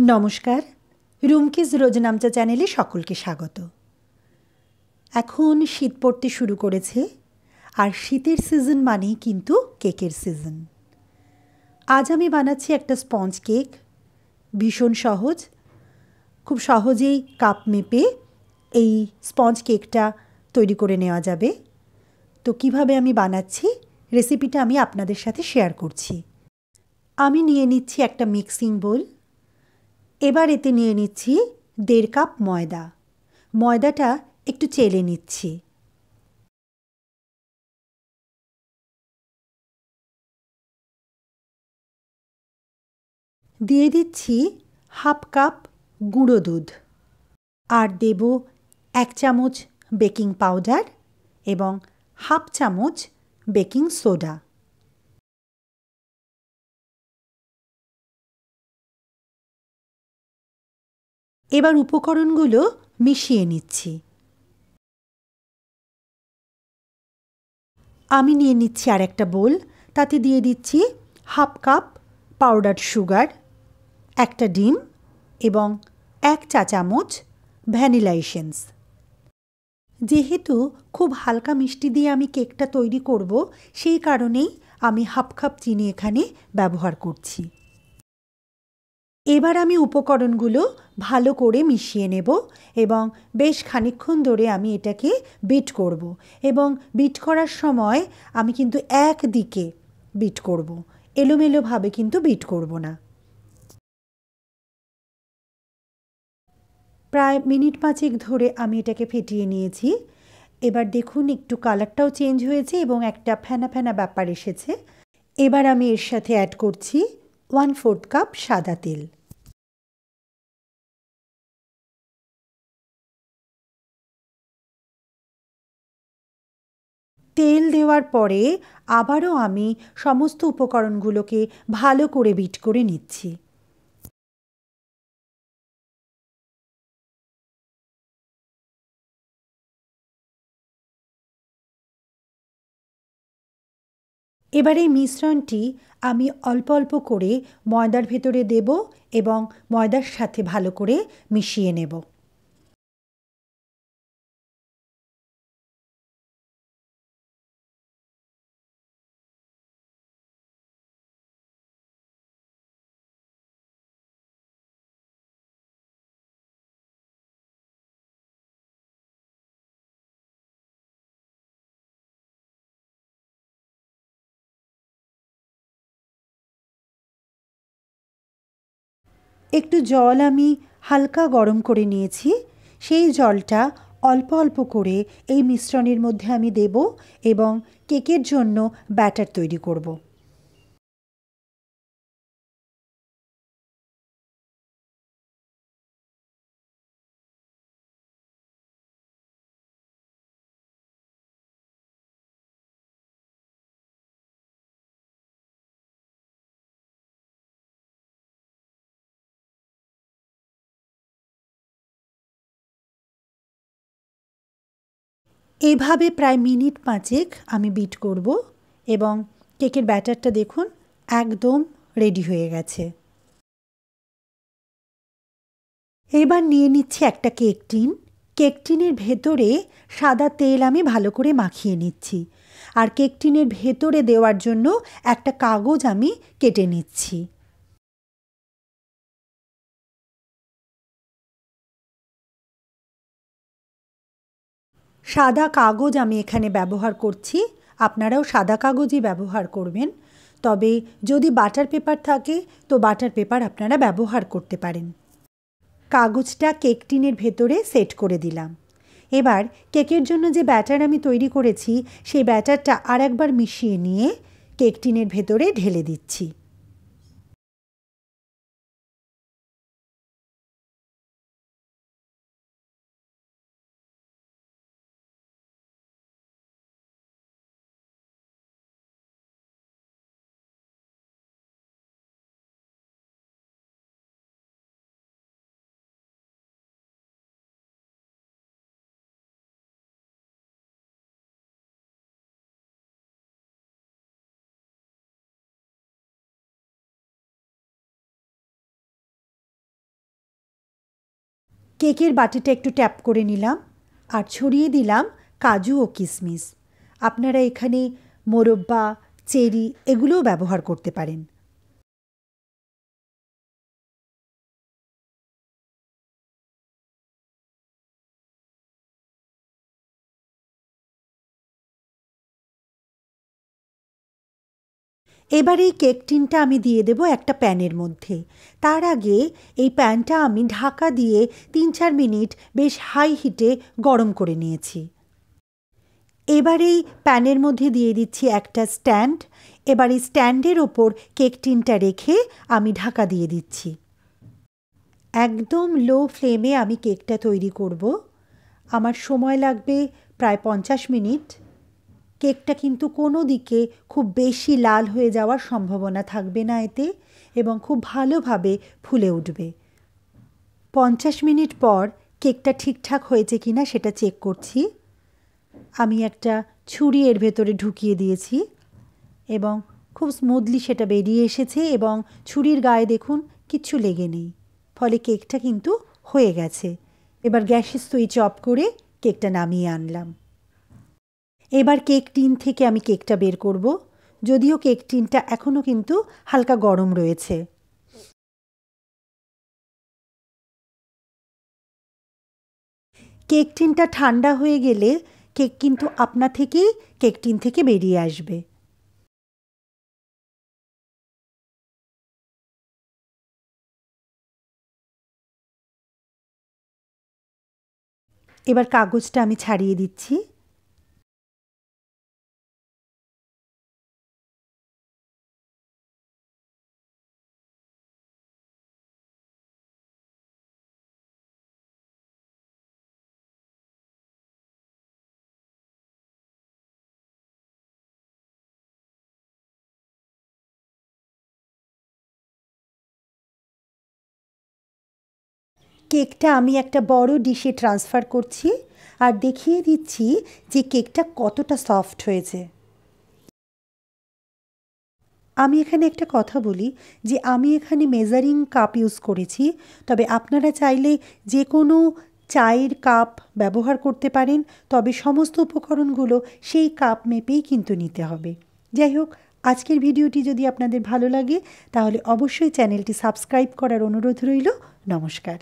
নমস্কার, রুমকিজ রোজনামচা চ্যানেলে সকলকে স্বাগত। এখন শীত পড়তে শুরু করেছে, আর শীতের সিজন মানেই কিন্তু কেকের সিজন। আজ আমি বানাচ্ছি একটা স্পঞ্জ কেক। ভীষণ সহজ, খুব সহজেই কাপ মেপে এই স্পঞ্জ কেকটা তৈরি করে নেওয়া যাবে। তো কিভাবে আমি বানাচ্ছি রেসিপিটা আমি আপনাদের সাথে শেয়ার করছি। আমি নিয়ে নিচ্ছি একটা মিক্সিং বোল। এবার এতে নিয়ে নিচ্ছি 1.5 কাপ ময়দা। ময়দাটা একটু চেলে নিচ্ছি। দিয়ে দিচ্ছি 1/2 কাপ গুঁড়ো দুধ, আর দেব 1 চামচ বেকিং পাউডার এবং 1/2 চামচ বেকিং সোডা। এবার উপকরণগুলো মিশিয়ে নিচ্ছি। আমি নিয়ে নিচ্ছি আর একটা বোল, তাতে দিয়ে দিচ্ছি 1/2 কাপ পাউডার সুগার, একটা ডিম এবং 1 চা চামচ ভ্যানিলা এসেন্স। যেহেতু খুব হালকা মিষ্টি দিয়ে আমি কেকটা তৈরি করব, সেই কারণেই আমি 1/2 কাপ চিনি এখানে ব্যবহার করছি। এবার আমি উপকরণগুলো ভালো করে মিশিয়ে নেব এবং বেশ খানিকক্ষণ ধরে আমি এটাকে বিট করব, এবং বিট করার সময় আমি কিন্তু একদিকে বিট করব, এলোমেলোভাবে কিন্তু বিট করব না। প্রায় মিনিট 5 ধরে আমি এটাকে ফেটিয়ে নিয়েছি। এবার দেখুন একটু কালারটাও চেঞ্জ হয়েছে এবং একটা ফেনা ফেনা ব্যাপার এসেছে। এবার আমি এর সাথে অ্যাড করছি 1/4 কাপ সাদা তেল। তেল দেওয়ার পরে আবারও আমি সমস্ত উপকরণগুলোকে ভালো করে বিট করে নিচ্ছি। এবার এই মিশ্রণটি আমি অল্প অল্প করে ময়দার ভেতরে দেব এবং ময়দার সাথে ভালো করে মিশিয়ে নেব। একটু জল আমি হালকা গরম করে নিয়েছি। সেই জলটা অল্প অল্প করে এই মিশ্রণের মধ্যে আমি দেব এবং কেকের জন্য ব্যাটার তৈরি করব। এভাবে প্রায় মিনিট 5 আমি বিট করব এবং কেকের ব্যাটারটা দেখুন একদম রেডি হয়ে গেছে। এবার নিয়ে নিচ্ছি একটা কেক টিন। কেক টিনের ভেতরে সাদা তেল আমি ভালো করে মাখিয়ে নিচ্ছি, আর কেক টিনের ভেতরে দেওয়ার জন্য একটা কাগজ আমি কেটে নিচ্ছি। সাদা কাগজ আমি এখানে ব্যবহার করছি, আপনারাও সাদা কাগজই ব্যবহার করবেন। তবে যদি বাটার পেপার থাকে তো বাটার পেপার আপনারা ব্যবহার করতে পারেন। কাগজটা কেক টিনের ভেতরে সেট করে দিলাম। এবার কেকের জন্য যে ব্যাটার আমি তৈরি করেছি সেই ব্যাটারটা আর একবার মিশিয়ে নিয়ে কেক টিনের ভেতরে ঢেলে দিচ্ছি। কেকের বাটিটা একটু ট্যাপ করে নিলাম আর ছড়িয়ে দিলাম কাজু ও কিশমিশ। আপনারা এখানে মোরব্বা, চেরি এগুলোও ব্যবহার করতে পারেন। এবার এই কেক টিনটা আমি দিয়ে দেব একটা প্যানের মধ্যে। তার আগে এই প্যানটা আমি ঢাকা দিয়ে ৩-৪ মিনিট বেশ হাই হিটে গরম করে নিয়েছি। এবার এই প্যানের মধ্যে দিয়ে দিচ্ছি একটা স্ট্যান্ড। এবার এই স্ট্যান্ডের ওপর কেক টিনটা রেখে আমি ঢাকা দিয়ে দিচ্ছি। একদম লো ফ্লেমে আমি কেকটা তৈরি করব। আমার সময় লাগবে প্রায় ৫০ মিনিট। কেকটা কিন্তু কোনো দিকে খুব বেশি লাল হয়ে যাওয়ার সম্ভাবনা থাকবে না এতে, এবং খুব ভালোভাবে ফুলে উঠবে। ৫০ মিনিট পর কেকটা ঠিকঠাক হয়েছে কিনা সেটা চেক করছি। আমি একটা ছুরি এর ভেতরে ঢুকিয়ে দিয়েছি এবং খুব স্মুথলি সেটা বেরিয়ে এসেছে, এবং ছুরির গায়ে দেখুন কিচ্ছু লেগে নেই, ফলে কেকটা কিন্তু হয়ে গেছে। এবার গ্যাসের সুইচ অফ করে কেকটা নামিয়ে আনলাম। এবার কেক টিন থেকে আমি কেকটা বের করব, যদিও কেক টিনটা এখনও কিন্তু হালকা গরম রয়েছে। কেক টিনটা ঠান্ডা হয়ে গেলে কেক কিন্তু আপনা থেকেই কেক টিন থেকে বেরিয়ে আসবে। এবার কাগজটা আমি ছাড়িয়ে দিচ্ছি। কেকটা আমি একটা বড় ডিশে ট্রান্সফার করছি আর দেখিয়ে দিচ্ছি যে কেকটা কতটা সফট হয়েছে। আমি এখানে একটা কথা বলি যে আমি এখানে মেজারিং কাপ ইউজ করেছি, তবে আপনারা চাইলে যে কোনো চায়ের কাপ ব্যবহার করতে পারেন, তবে সমস্ত উপকরণগুলো সেই কাপ মেপেই কিন্তু নিতে হবে। যাই হোক, আজকের ভিডিওটি যদি আপনাদের ভালো লাগে তাহলে অবশ্যই চ্যানেলটি সাবস্ক্রাইব করার অনুরোধ রইল। নমস্কার।